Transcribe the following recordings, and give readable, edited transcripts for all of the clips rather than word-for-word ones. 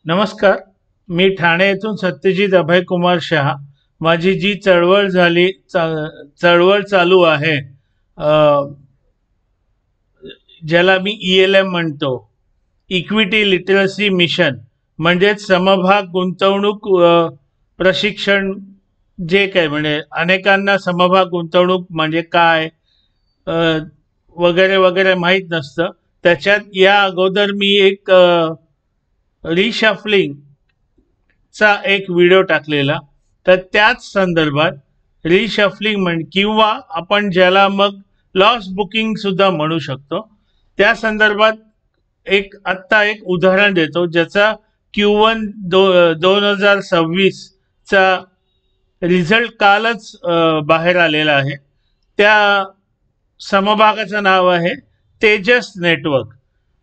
नमस्कार. मी ठाणे येथून सत्यजित अभयकुमार शहा. माझी जी चळवळ चालू आहे, ज्याला मी ELM म्हणतो, इक्विटी लिटरसी मिशन, म्हणजेच समभाग गुंतवणूक प्रशिक्षण. जे काय म्हणजे अनेकांना समभाग गुंतवणूक म्हणजे काय वगैरे वगैरे माहीत नसतं. त्याच्यात या अगोदर मी एक रिशफलिंग चा एक व्हिडिओ टाकलेला. तर त्याच संदर्भात रिशफलिंग किंवा आपण ज्याला मग लॉस बुकिंग सुद्धा म्हणू शकतो, त्या संदर्भात आत्ता एक उदाहरण देतो, ज्याचा Q1 2026 चा रिझल्ट कालच बाहेर आलेला आहे. त्या समभागाचं नाव आहे तेजस नेटवर्क,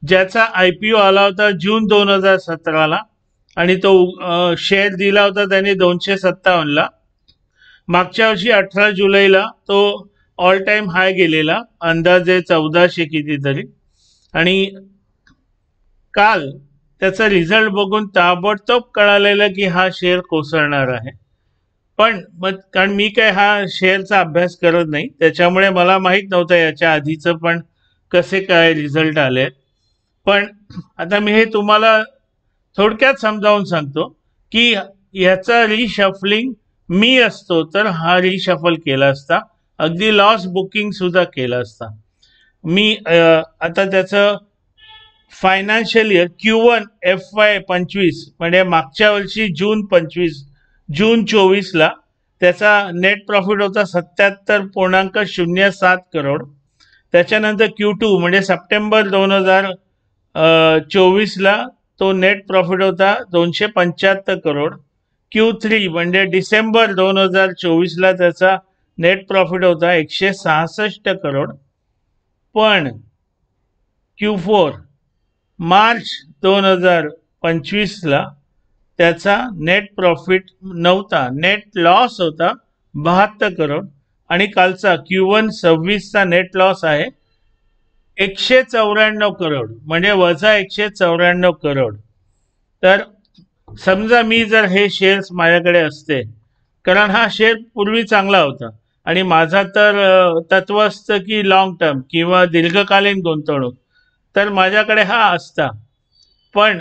ज्याचा IPO आला होता जून 2017ला आणि तो शेअर दिला होता त्याने 257ला. मागच्या वर्षी 18 जुलैला तो ऑल टाइम हाय गेलेला, अंदाजे 1400 कितीतरी. आणि काल त्याचा रिझल्ट बघून ताबडतोब कळालेलं की हा शेअर कोसळणार आहे. पण मग कारण मी काय हा शेअरचा अभ्यास करत नाही, त्याच्यामुळे मला माहीत नव्हतं याच्या आधीचं पण कसे काय रिझल्ट आले. पण आता मी हे तुम्हाला थोडक्यात समजावून सांगतो की ह्याचा रिशफलिंग मी असतो तर हा रिशफल केला असता, अगदी लॉस बुकिंग सुद्धा केला असता मी. आता त्याचं फायनान्शियल इयर Q1 FY 25 म्हणजे मागच्या वर्षी जून 24ला त्याचा नेट प्रॉफिट होता 77.07 करोड. त्याच्यानंतर Q2 म्हणजे सप्टेंबर 2024ला तो नेट प्रॉफिट होता 275 करोड. Q3 म्हणजे डिसेंबर 2024ला त्याचा नेट प्रॉफिट होता 166 करोड. पण Q4 मार्च 2025ला त्याचा नेट प्रॉफिट नव्हता, नेट लॉस होता 72 करोड. आणि कालचा Q1 26चा नेट लॉस आहे 194 करोड, म्हणजे वजा 194 करोड. तर समजा मी जर हे शेअर्स माझ्याकडे असते, कारण हा शेअर पूर्वी चांगला होता आणि माझा तर तत्व असतं की लॉंग टर्म किंवा दीर्घकालीन गुंतवणूक, तर माझ्याकडे हा असता. पण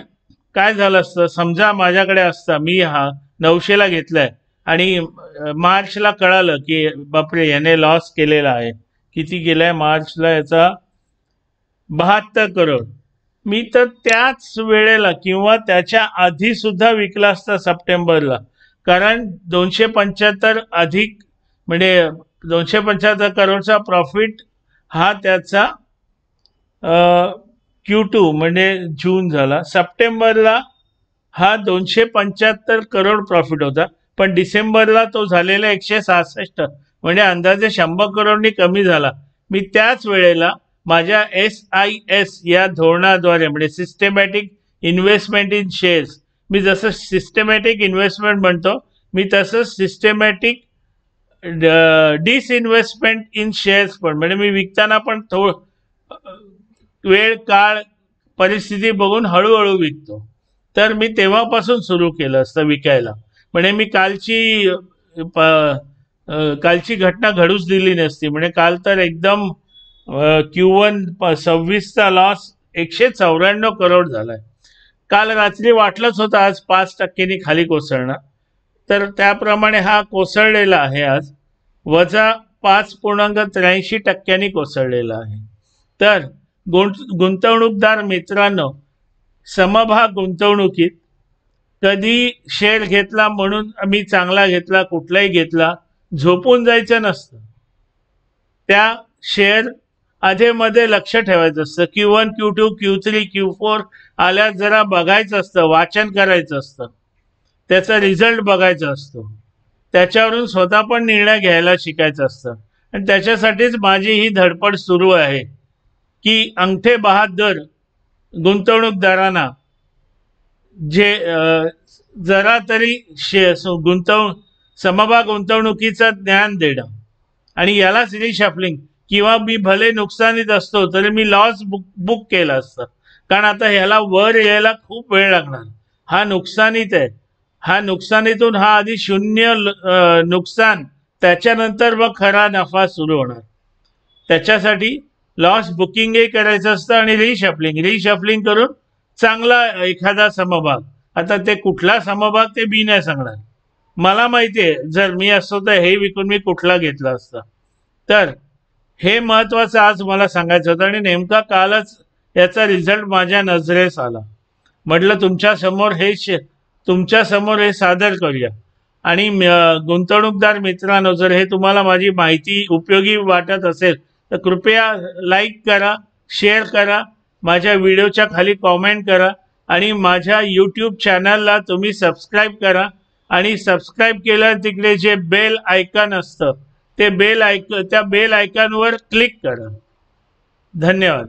काय झालं असतं, समजा माझ्याकडे असता, मी हा 900ला घेतलाय आणि मार्चला कळालं की बापरे याने लॉस केलेला आहे. किती गेलाय मार्चला याचा? 72 करोड. मी तर त्याच वेळेला किंवा त्याच्या आधी सुद्धा विकला असता सप्टेंबरला, कारण 275 अधिक म्हणजे 275 करोडचा प्रॉफिट हा त्याचा Q2 म्हणजे जून झाला. सप्टेंबरला हा 275 करोड प्रॉफिट होता, पण डिसेंबरला तो झालेला 166, म्हणजे अंदाजे 100 करोडनी कमी झाला. मी त्याच वेळेला माझ्या SIS या धोरणाद्वारे म्हणजे सिस्टमॅटिक इन्व्हेस्टमेंट इन शेअर्स, मी जसं सिस्टमॅटिक इन्व्हेस्टमेंट म्हणतो, मी तसं सिस्टमॅटिक डिसइन्व्हेस्टमेंट इन शेअर्स पण, म्हणजे मी विकताना पण वेळ काळ परिस्थिती बघून हळूहळू विकतो. तर मी तेव्हापासून सुरू केलं असतं विकायला. म्हणजे मी कालची घटना घडूच दिली नसती. म्हणजे काल तर एकदम Q1 26चा लॉस 194 करोड झालाय. काल रात्री वाटलंच होतं आज 5% खाली कोसळणार, तर त्याप्रमाणे हा कोसळलेला आहे. आज वजा 5.83% कोसळलेला आहे. तर गुंतवणूकदार मित्रांनो, समभाग गुंतवणुकीत कधी शेअर घेतला म्हणून मी चांगला घेतला, कुठलाही घेतला, झोपून जायचं नसतं. त्या शेअर आधेमध्ये लक्ष ठेवायचं असतं. Q1 Q2 Q3 Q4 आल्यास जरा बघायचं असतं, वाचन करायचं असतं, त्याचा रिझल्ट बघायचा असतो, त्याच्यावरून स्वतः पण निर्णय घ्यायला शिकायचं असतं. आणि त्याच्यासाठीच माझी ही धडपड सुरू आहे की अंगठे बहादर गुंतवणूकदारांना जे जरा तरी समभाग गुंतवणुकीचं ज्ञान देणं. आणि यालाच रिशफलिंग, किंवा मी भले नुकसानीत असतो तरी मी लॉस बुक केलं असतं, कारण आता ह्याला वर यायला खूप वेळ लागणार. हा नुकसानीत आहे. हा नुकसानीतून हा आधी शून्य नुकसान, त्याच्यानंतर मग खरा नफा सुरू होणार. त्याच्यासाठी लॉस बुकिंगही करायचं असतं आणि रिशफलिंग करून चांगला एखादा समभाग, आता ते कुठला समभाग ते मी नाही सांगणार, मला माहिती आहे जर मी असतो तर हे विकून मी कुठला घेतला असता. तर हे महत्वाचं आज मला सांगायचं होतं आणि नेमका कालच याचा रिझल्ट माझ्या नजरेस आला. म्हटलं तुमच्या समोर हे सादर करूया. आणि गुंतवणूकदार मित्रांनो, जर हे तुम्हाला माझी माहिती उपयोगी वाटत असेल तर कृपया लाईक करा, शेअर करा, माझ्या व्हिडिओच्या खाली कॉमेंट करा आणि माझ्या यूट्यूब चॅनलला तुम्ही सबस्क्राईब करा. आणि सबस्क्राईब केलं तिकडे जे बेल आयकॉन असतं त्या बेल आयकॉनवर क्लिक करा. धन्यवाद.